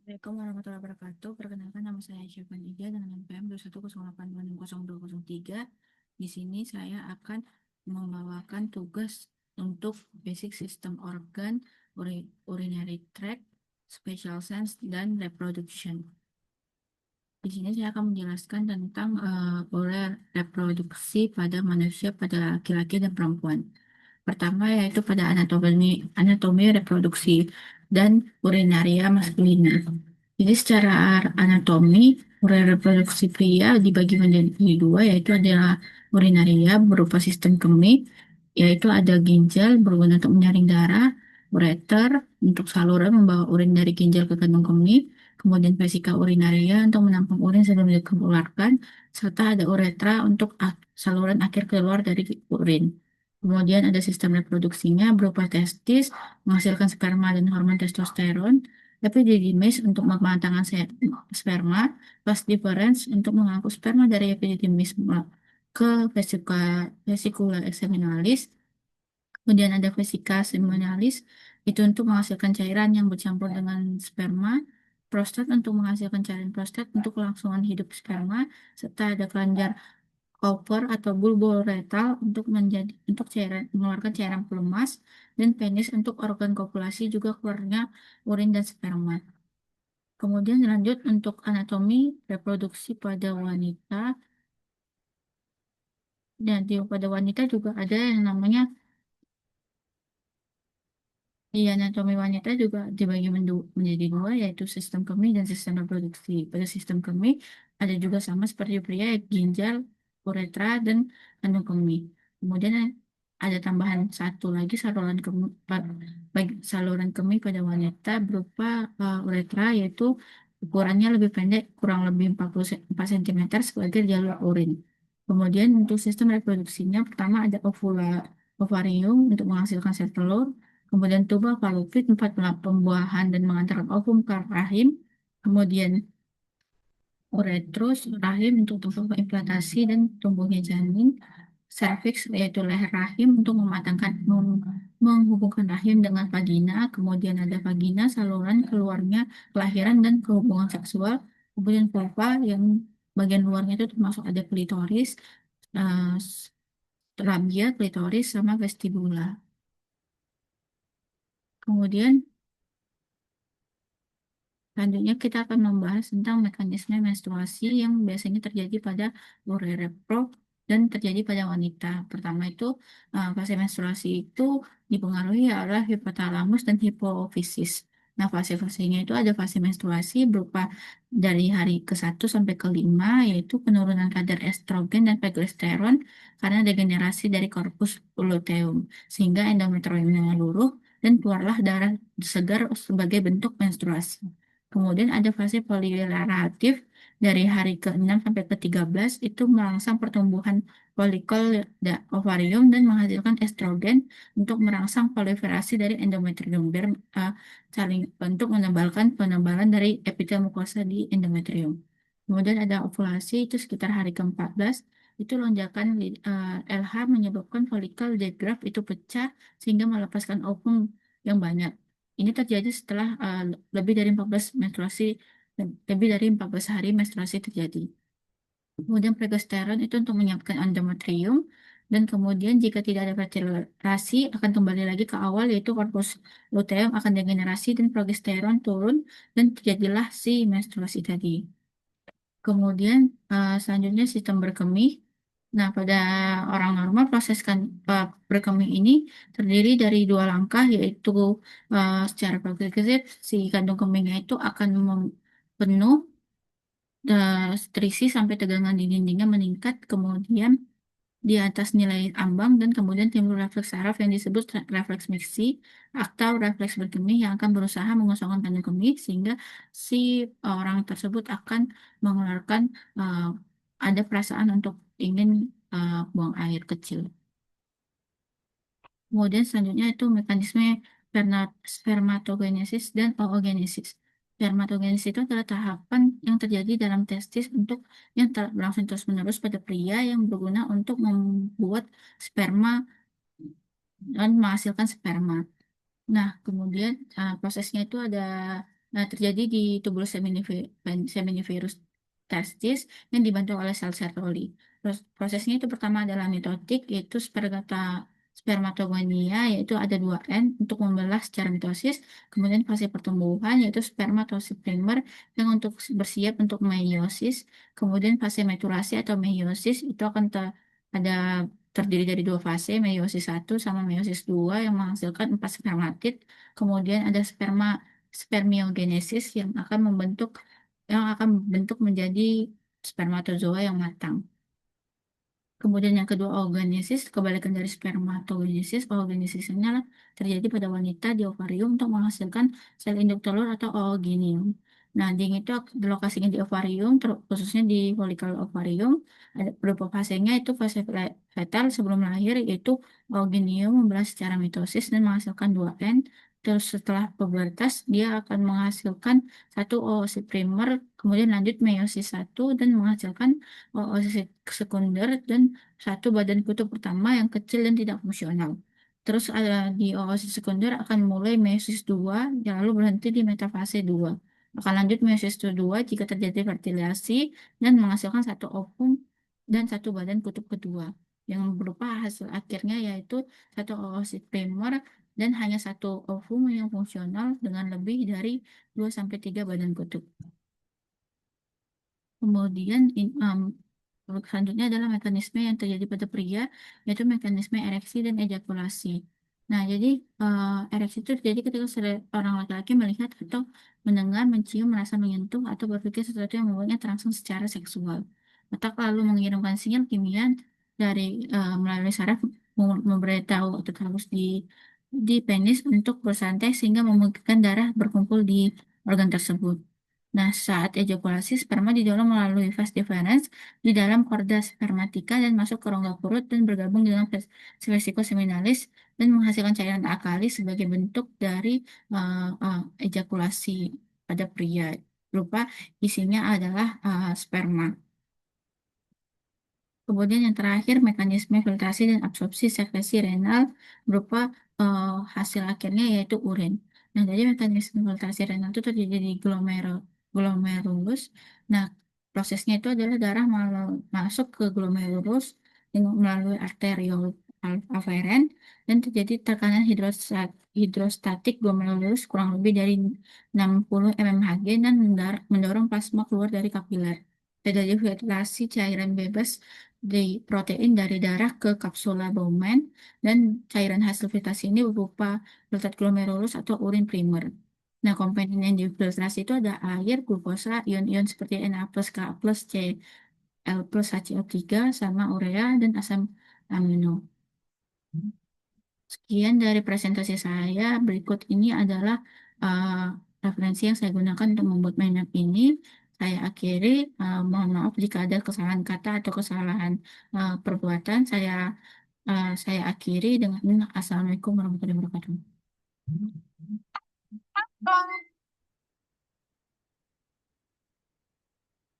Assalamualaikum warahmatullahi wabarakatuh. Perkenalkan nama saya Syafan Ija dengan NPM 210826023. Di sini saya akan membawakan tugas untuk basic system organ, urinary tract, special sense, dan reproduction. Di sini saya akan menjelaskan tentang pola reproduksi pada manusia, pada laki-laki dan perempuan. Pertama yaitu pada anatomi reproduksi dan urinaria maskulina. Jadi secara anatomi, urea reproduksi pria dibagi menjadi dua, yaitu adalah urinaria berupa sistem kemih, yaitu ada ginjal berguna untuk menyaring darah, ureter untuk saluran membawa urin dari ginjal ke kandung kemih, kemudian vesika urinaria untuk menampung urin sebelum dikeluarkan, serta ada uretra untuk saluran akhir keluar dari urin. Kemudian ada sistem reproduksinya berupa testis, menghasilkan sperma dan hormon testosteron, epididymis untuk mematangkan sperma, vas deferens untuk mengangkut sperma dari epididymis ke vesicula seminalis. Kemudian ada vesika seminalis, itu untuk menghasilkan cairan yang bercampur dengan sperma, prostat untuk menghasilkan cairan prostat untuk kelangsungan hidup sperma, serta ada kelenjar Cooper atau bulboretal untuk cairan mengeluarkan cairan pelumas, dan penis untuk organ kopulasi juga keluarnya urin dan sperma. Kemudian lanjut untuk anatomi reproduksi pada wanita. Dan pada wanita juga ada yang namanya di anatomi wanita juga dibagi menjadi dua, yaitu sistem kemih dan sistem reproduksi. Pada sistem kemih ada juga sama seperti pria, ginjal, uretra, dan kandung kemih. Kemudian ada tambahan satu lagi saluran kemih pada wanita berupa uretra, yaitu ukurannya lebih pendek, kurang lebih 44 cm sebagai jalur urin. Kemudian untuk sistem reproduksinya, pertama ada ovarium untuk menghasilkan sel telur, kemudian tuba falopit tempat pembuahan dan mengantarkan ovum ke rahim, kemudian uretrus rahim untuk tempat implantasi dan tumbuhnya janin, cervix yaitu leher rahim untuk menghubungkan rahim dengan vagina, kemudian ada vagina saluran keluarnya kelahiran dan kehubungan seksual, kemudian vulva yang bagian luarnya itu termasuk ada klitoris, eh, labia, klitoris sama vestibula. Kemudian selanjutnya kita akan membahas tentang mekanisme menstruasi yang biasanya terjadi pada repro dan terjadi pada wanita. Pertama itu fase menstruasi itu dipengaruhi oleh hipotalamus dan hipofisis. Nah, fase-fasenya itu ada fase menstruasi berupa dari hari ke 1 sampai ke 5, yaitu penurunan kadar estrogen dan progesteron karena degenerasi dari korpus luteum, sehingga endometriumnya luruh dan keluarlah darah segar sebagai bentuk menstruasi. Kemudian ada fase polirelatif dari hari ke 6 sampai ke 13 itu merangsang pertumbuhan folikel ovarium dan menghasilkan estrogen untuk merangsang proliferasi dari endometrium biar saling untuk menebalkan penebalan dari epitel mukosa di endometrium. Kemudian ada ovulasi itu sekitar hari ke 14, itu lonjakan LH menyebabkan folikel degraf itu pecah sehingga melepaskan ovum yang banyak. Ini terjadi setelah lebih dari 14 menstruasi, lebih dari 14 hari menstruasi terjadi. Kemudian progesteron itu untuk menyiapkan endometrium, dan kemudian jika tidak ada fertilasi akan kembali lagi ke awal, yaitu korpus luteum akan degenerasi dan progesteron turun dan terjadilah si menstruasi tadi. Kemudian selanjutnya sistem berkemih. Nah, pada orang normal berkemih ini terdiri dari dua langkah, yaitu secara progresif si kandung kemihnya itu akan penuh, terisi sampai tegangan di dindingnya meningkat, kemudian di atas nilai ambang, dan kemudian timbul refleks saraf yang disebut refleks mixi atau refleks berkemih yang akan berusaha mengosongkan kandung kemih sehingga si orang tersebut akan mengeluarkan eh, ada perasaan untuk ingin buang air kecil. Kemudian selanjutnya itu mekanisme spermatogenesis dan oogenesis. Spermatogenesis itu adalah tahapan yang terjadi dalam testis yang berlangsung terus-menerus pada pria yang berguna untuk membuat sperma dan menghasilkan sperma. Nah, kemudian prosesnya itu ada terjadi di tubulus seminiferus testis yang dibantu oleh sel sertoli. Prosesnya itu pertama adalah mitotik, yaitu spermatogonia, yaitu ada 2N untuk membelah secara mitosis. Kemudian fase pertumbuhan, yaitu spermatosis primer yang bersiap untuk meiosis. Kemudian fase maturasi atau meiosis itu akan ada terdiri dari dua fase, meiosis 1 sama meiosis 2 yang menghasilkan 4 spermatid. Kemudian ada spermiogenesis yang akan membentuk menjadi spermatozoa yang matang. Kemudian yang kedua oogenesis, kebalikan dari spermatogenesis. Oogenesis ini adalah terjadi pada wanita di ovarium untuk menghasilkan sel induk telur atau ooginium. Nah, ding itu lokasinya di ovarium, khususnya di folikel ovarium. Ada beberapa fasenya itu fase fetal sebelum lahir, yaitu ooginium membelah secara mitosis dan menghasilkan 2N. Terus setelah pubertas, dia akan menghasilkan satu oosit primer, kemudian lanjut meiosis 1 dan menghasilkan oosit sekunder dan satu badan kutub pertama yang kecil dan tidak fungsional. Terus ada di oosit sekunder akan mulai meiosis 2, lalu berhenti di metafase 2. Akan lanjut meiosis 2 jika terjadi fertilasi dan menghasilkan satu ovum dan satu badan kutub kedua. Yang berupa hasil akhirnya yaitu satu oosit primer dan hanya satu ovum yang fungsional dengan lebih dari 2 sampai 3 badan kutub. Kemudian selanjutnya adalah mekanisme yang terjadi pada pria, yaitu mekanisme ereksi dan ejakulasi. Nah, jadi ereksi itu terjadi ketika orang laki-laki melihat atau mendengar, mencium, merasa menyentuh, atau berpikir sesuatu yang membuatnya terangsang secara seksual. Otak lalu mengirimkan sinyal kimia melalui saraf memberitahu otot halus di penis untuk bersantai sehingga memungkinkan darah berkumpul di organ tersebut. Nah, saat ejakulasi, sperma didorong melalui vas deferens di dalam korda spermatika dan masuk ke rongga perut dan bergabung dengan vesicus seminalis dan menghasilkan cairan alkali sebagai bentuk dari ejakulasi pada pria. Berupa isinya adalah sperma. Kemudian yang terakhir, mekanisme filtrasi dan absorpsi sekresi renal berupa hasil akhirnya yaitu urin. Nah, jadi mekanisme filtrasi renal itu terjadi di glomerulus. Nah, prosesnya itu adalah darah masuk ke glomerulus melalui arteriol aferen dan terjadi tekanan hidrostatik glomerulus kurang lebih dari 60 mmHg dan mendorong plasma keluar dari kapiler. Terjadi filtrasi cairan bebas di protein dari darah ke kapsula Bowman dan cairan hasil filtrasi ini berupa filtrat glomerulus atau urin primer. Nah, komponen yang difiltrasi itu ada air, glukosa, ion-ion seperti Na+, Ka+, Cl+, HCO3, sama urea, dan asam amino. Sekian dari presentasi saya. Berikut ini adalah uh, referensi yang saya gunakan untuk membuat mind map ini. Saya akhiri. Mohon maaf jika ada kesalahan kata atau kesalahan perbuatan. Saya akhiri dengan Assalamualaikum warahmatullahi wabarakatuh.